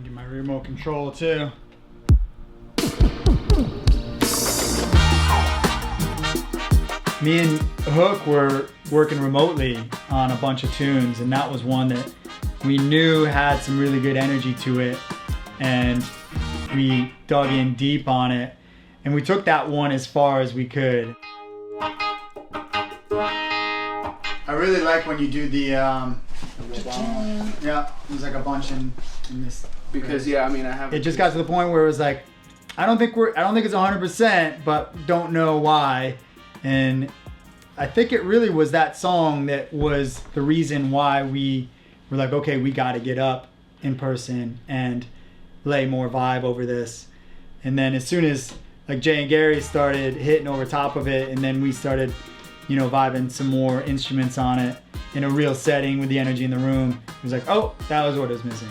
Get my remote control too. Me and Hook were working remotely on a bunch of tunes, and that was one that we knew had some really good energy to it, and we dug in deep on it, and we took that one as far as we could. I really like when you do the yeah, there's like a bunch in this. Because yeah, I mean, I have. It just got to the point where it was like, I don't think it's 100%, but don't know why. And I think it really was that song that was the reason why we were like, okay, we got to get up in person and lay more vibe over this. And then as soon as like Jay and Gary started hitting over top of it, and then we started, you know, vibing some more instruments on it in a real setting with the energy in the room, it was like, oh, that was what was missing.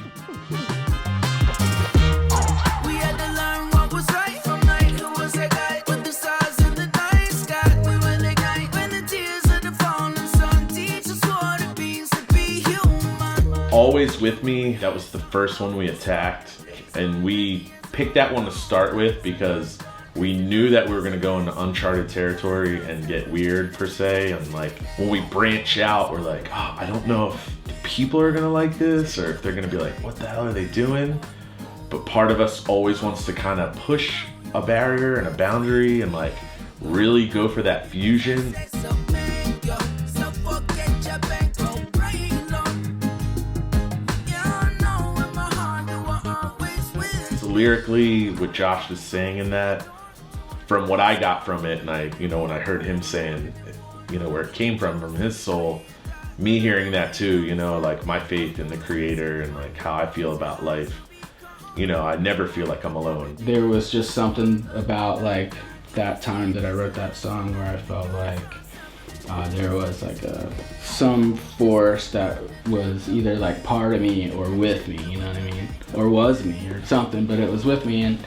Always With Me, that was the first one we attacked, and we picked that one to start with because we knew that we were gonna go into uncharted territory and get weird per se, and like when we branch out, we're like, oh, I don't know if the people are gonna like this or if they're gonna be like, what the hell are they doing? But part of us always wants to kind of push a barrier and a boundary and like really go for that fusion. Lyrically, what Josh was saying in that, from what I got from it, and I, you know, when I heard him saying, you know, where it came from his soul, me hearing that too, you know, like my faith in the creator and like how I feel about life, you know, I never feel like I'm alone. There was just something about like that time that I wrote that song where I felt like there was like some force that was either like part of me or with me, you know what I mean? Or was me or something, but it was with me. And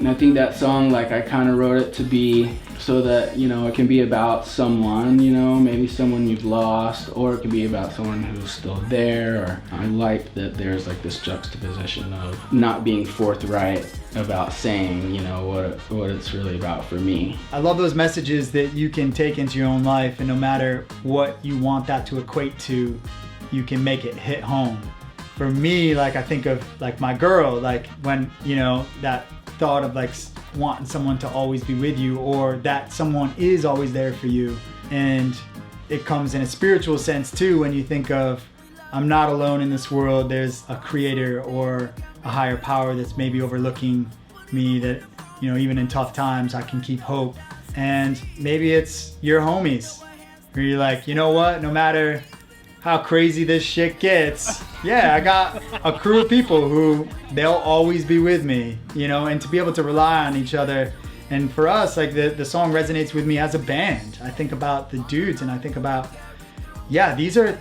I think that song, like I kind of wrote it to be so that, you know, it can be about someone, you know, maybe someone you've lost, or it can be about someone who's still there. Or I like that there's like this juxtaposition of not being forthright about saying, you know, what it's really about for me. I love those messages that you can take into your own life, and no matter what you want that to equate to, you can make it hit home. For me, like I think of like my girl, like when, you know, that thought of like wanting someone to always be with you, or that someone is always there for you. And it comes in a spiritual sense too, when you think of, I'm not alone in this world, there's a creator or a higher power that's maybe overlooking me, that, you know, even in tough times I can keep hope. And maybe it's your homies where you're like, you know what, no matter how crazy this shit gets, yeah, I got a crew of people who they'll always be with me, you know, and to be able to rely on each other. And for us, like the song resonates with me as a band. I think about the dudes and I think about, yeah, these are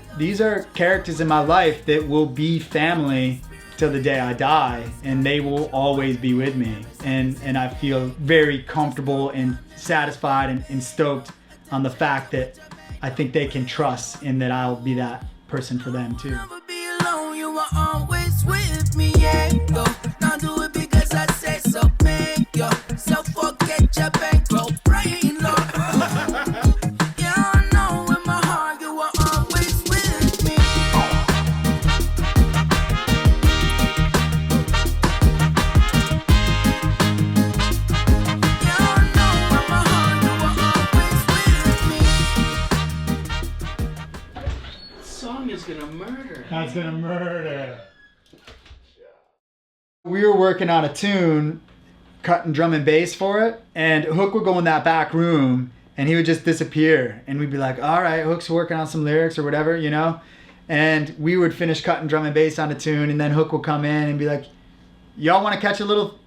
characters in my life that will be family till the day I die, and they will always be with me. And I feel very comfortable and satisfied and stoked on the fact that I think they can trust and that I'll be that person for them too. Never be alone, you are always with me, yeah. Yo, don't do it because I say so, man. Yo, so forget your bankroll, brain low. Yeah, I know in my heart you are always with me. Yeah, I know in my heart you are always with me. Song is gonna murder. That's gonna murder. We were working on a tune, cutting drum and bass for it, and Hook would go in that back room and he would just disappear, and we'd be like, all right, Hook's working on some lyrics or whatever, you know, and we would finish cutting drum and bass on a tune, and then Hook would come in and be like, y'all want to catch a little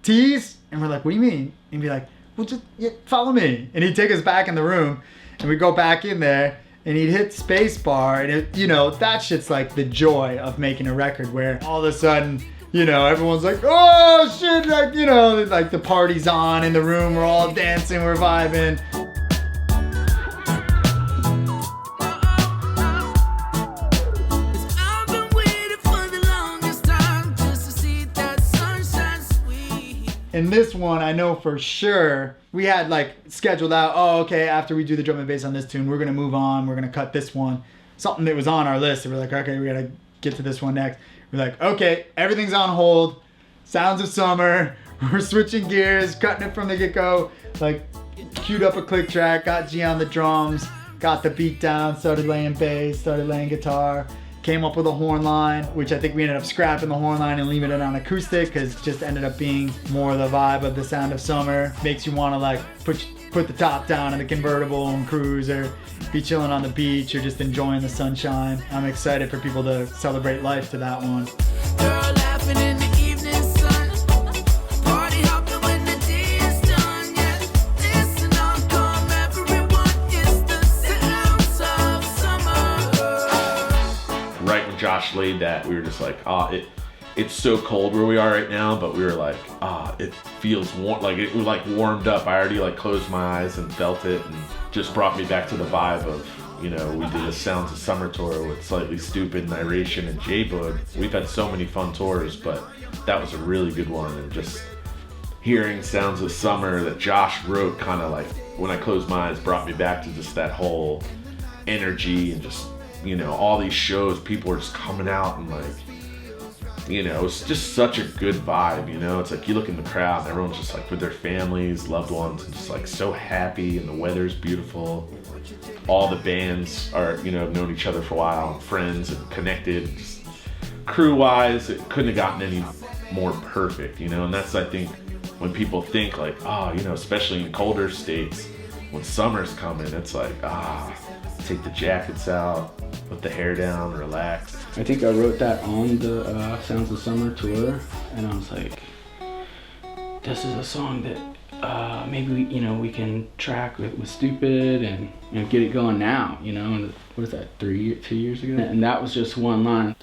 tease? And we're like, what do you mean? And he'd be like, well, just follow me. And he'd take us back in the room, and we'd go back in there, and he'd hit space bar, and it, you know, that shit's like the joy of making a record, where all of a sudden, you know, everyone's like, oh shit, like, you know, like the party's on in the room, we're all dancing, we're vibing. I've been waiting for the longest time just to in this one, I know for sure we had like scheduled out, oh, okay, after we do the drum and bass on this tune, we're going to move on. We're going to cut this one. Something that was on our list. And we're like, okay, we got to get to this one next. We're like, okay, everything's on hold. Sounds of Summer. We're switching gears, cutting it from the get-go. Like, queued up a click track, got G on the drums, got the beat down, started laying bass, started laying guitar. Came up with a horn line, which I think we ended up scrapping the horn line and leaving it on acoustic because it just ended up being more the vibe of the Sound of Summer. Makes you want to like put the top down in the convertible and cruise, or be chilling on the beach, or just enjoying the sunshine. I'm excited for people to celebrate life to that one. Girl laughing in the evening sun. Party hopping when the day is done. Yeah, listen on, come everyone. It's the sounds of summer. Right when Josh laid that, we were just like, it's so cold where we are right now, but we were like, it feels warm, like it was like warmed up. I already like closed my eyes and felt it, and just brought me back to the vibe of, you know, we did a Sounds of Summer tour with Slightly Stupid, Niration, and J-Bug. We've had so many fun tours, but that was a really good one. And just hearing Sounds of Summer that Josh wrote, kind of like, when I closed my eyes, brought me back to just that whole energy, and just, you know, all these shows, people were just coming out and like, you know, it's just such a good vibe, you know? It's like you look in the crowd and everyone's just like with their families, loved ones, and just like so happy, and the weather's beautiful. All the bands are, you know, have known each other for a while, and friends and connected. Just crew-wise, it couldn't have gotten any more perfect, you know? And that's, I think, when people think like, you know, especially in colder states, when summer's coming, it's like, take the jackets out, put the hair down, relax. I think I wrote that on the Sounds of Summer tour, and I was like, this is a song that maybe we can track with Stupid and, you know, get it going now, you know. And what is that, 2 years ago? And that was just one line.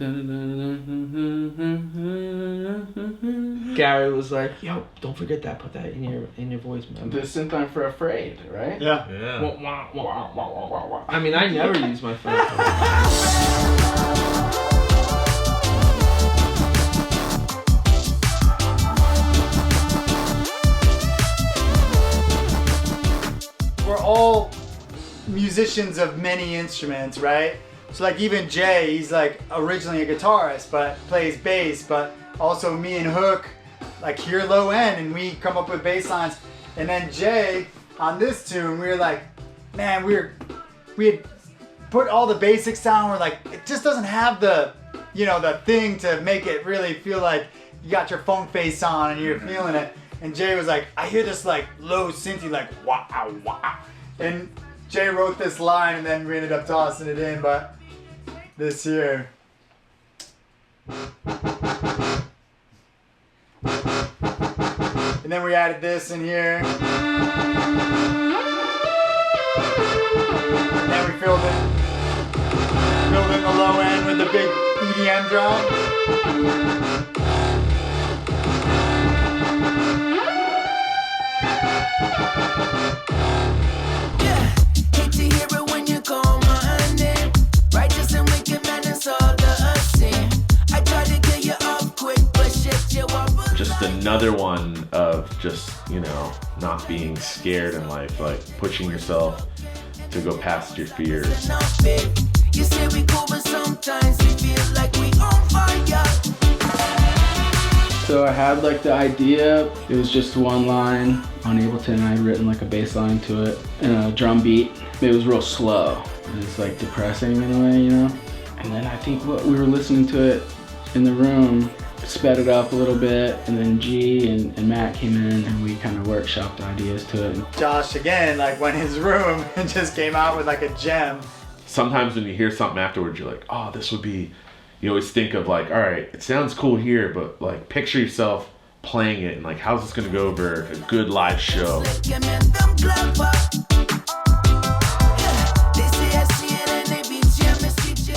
Gary was like, yo, don't forget that, put that in your voice, man. The synth line for Afraid, right? Yeah. I mean, I never use my phone. We're all musicians of many instruments, right? So like even Jay, he's like originally a guitarist, but plays bass, but also me and Hook like hear low end and we come up with bass lines. And then Jay, on this tune, we were like, man, we had put all the basics down. We're like, it just doesn't have the, you know, the thing to make it really feel like you got your funk face on and you're feeling it. And Jay was like, I hear this like low synthy, like wah wah. And Jay wrote this line and then we ended up tossing it in, but this here. And then we added this in here. And then we filled in the low end with the big EDM drum. Just another one of just, you know, not being scared in life, like pushing yourself to go past your fears. You say we cool, but sometimes we feel like we on fire. So I had like the idea, it was just one line on Ableton, and I'd written like a bass line to it and a drum beat. It was real slow. It was like depressing in a way, you know? And then I think what we were listening to it in the room, sped it up a little bit, and then G and Matt came in and we kind of workshopped ideas to it. Josh again like went in his room and just came out with like a gem. Sometimes when you hear something afterwards, you're like, oh, this would be, you always think of like, all right, it sounds cool here, but like picture yourself playing it and like, how's this gonna go over a good live show?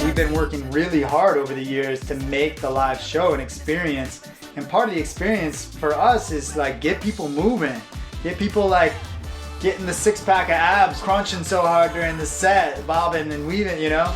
We've been working really hard over the years to make the live show an experience. And part of the experience for us is like get people moving, get people like getting the 6-pack of abs, crunching so hard during the set, bobbing and weaving, you know?